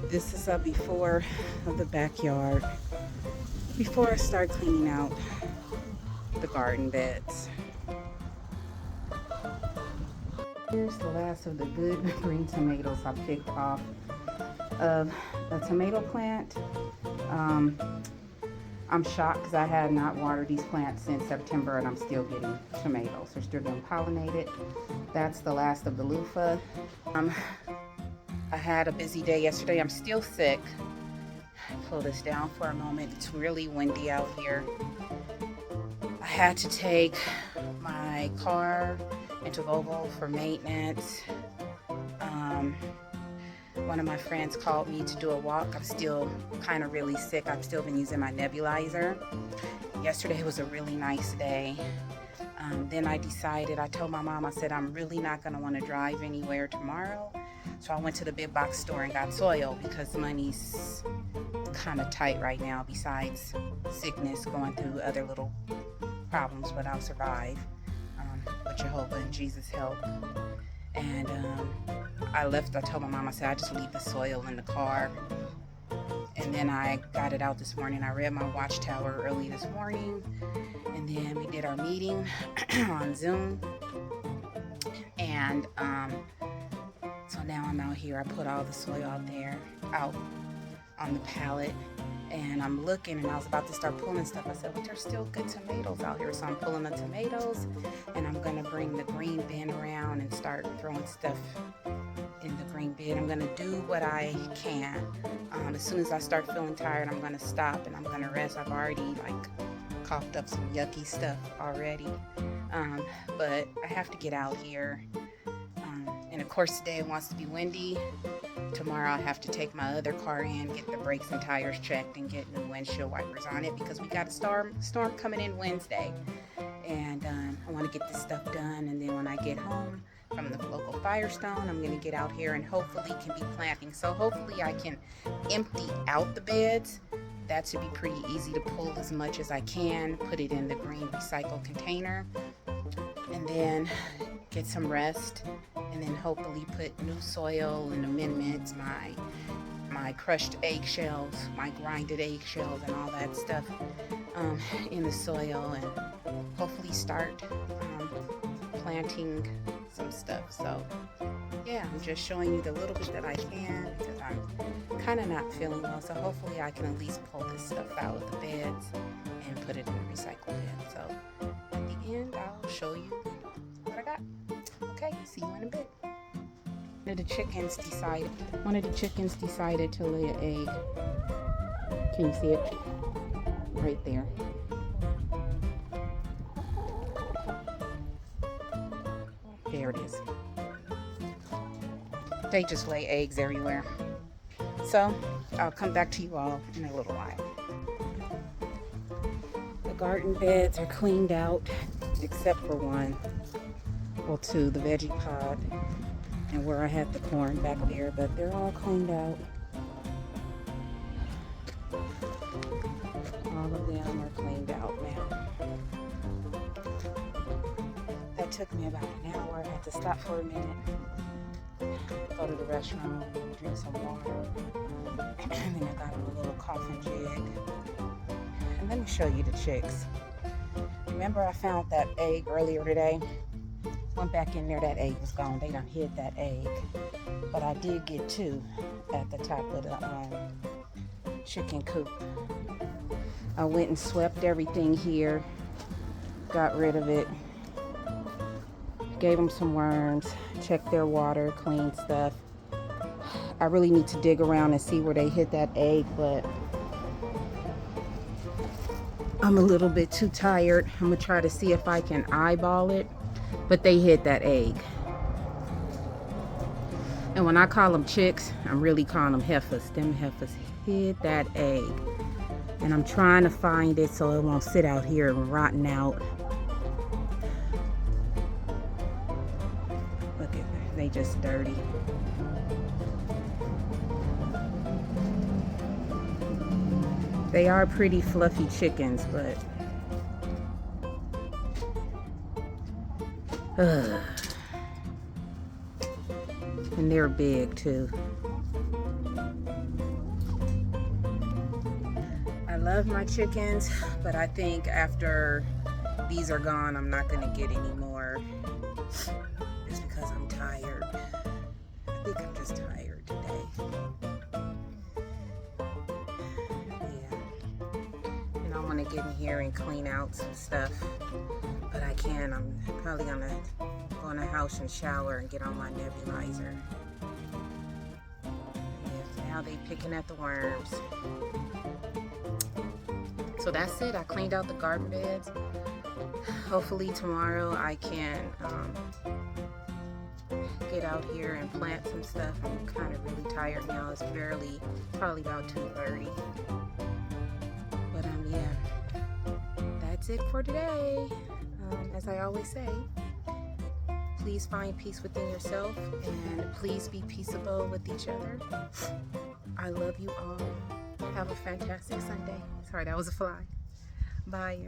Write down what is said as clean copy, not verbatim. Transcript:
This is a before of the backyard. Before I start cleaning out the garden beds. Here's the last of the good green tomatoes I picked off of a tomato plant. I'm shocked because I had not watered these plants since September and I'm still getting tomatoes. They're still being pollinated. That's the last of the loofah. I had a busy day yesterday. I'm still sick. Pull this down for a moment. It's really windy out here. I had to take my car into Volvo for maintenance. One of my friends called me to do a walk. I'm still kind of really sick. I've still been using my nebulizer. Yesterday was a really nice day. Then I told my mom, I said, I'm really not going to want to drive anywhere tomorrow. So I went to the big box store and got soil because money's kind of tight right now, besides sickness, going through other little problems, but I'll survive with Jehovah and Jesus' help. And I told my mom, I said, I just leave the soil in the car. And then I got it out this morning. I read my Watchtower early this morning. And then we did our meeting on Zoom. And so now I'm out here. I put all the soil out on the pallet. And I'm looking, and I was about to start pulling stuff. I said, but there's still good tomatoes out here. So I'm pulling the tomatoes, and I'm going to bring the green bin around and start throwing stuff in the green bin. I'm going to do what I can. As soon as I start feeling tired, I'm going to stop, and I'm going to rest. I've already, coughed up some yucky stuff already. But I have to get out here. And, of course, today it wants to be windy. Tomorrow I have to take my other car in, get the brakes and tires checked, and get new windshield wipers on it because we got a storm coming in Wednesday. And I want to get this stuff done. And then when I get home from the local Firestone, I'm going to get out here and hopefully can be planting. So hopefully I can empty out the beds. That should be pretty easy to pull as much as I can, put it in the green recycle container, and then get some rest, and then hopefully put new soil and amendments, my crushed eggshells, my grinded eggshells and all that stuff in the soil, and hopefully start planting some stuff. So yeah, I'm just showing you the little bit that I can because I'm kind of not feeling well. So hopefully I can at least pull this stuff out of the beds and put it in the recycle bin. So at the end, I'll show you what I got. Okay, see you in a bit. One of the chickens decided to lay an egg. Can you see it? Right there. There it is. They just lay eggs everywhere. So I'll come back to you all in a little while. The garden beds are cleaned out except for one. Well, two, the veggie pod and where I had the corn back there, but they're all cleaned out. All of them are cleaned out now. That took me about an hour. I had to stop for a minute, go to the restroom, drink some water, and then I got a little coffee jig. And let me show you the chicks. Remember I found that egg earlier today? Went back in there, that egg was gone. They done hid that egg. But I did get two at the top of the chicken coop. I went and swept everything here, got rid of it, gave them some worms, checked their water, clean stuff. I really need to dig around and see where they hid that egg, but I'm a little bit too tired. I'm gonna try to see if I can eyeball it. But they hid that egg. And when I call them chicks, I'm really calling them heifers. Them heifers hid that egg. And I'm trying to find it so it won't sit out here and rotten out. Look at that. They just dirty. They are pretty fluffy chickens, but and they're big too. love my chickens, but I think after these are gone, I'm not gonna get any more. Just because I'm tired. I think I'm just tired today. Yeah. And I want to get in here and clean out some stuff, but I can't. I'm probably gonna go in the house and shower and get on my nebulizer. Yeah, now they picking at the worms. So that's it. I cleaned out the garden beds. Hopefully tomorrow I can get out here and plant some stuff. I'm kind of really tired now. It's probably about 2:30. But yeah, that's it for today. As I always say, please find peace within yourself and please be peaceable with each other. I love you all. Have a fantastic Sunday. Sorry, that was a fly. Bye.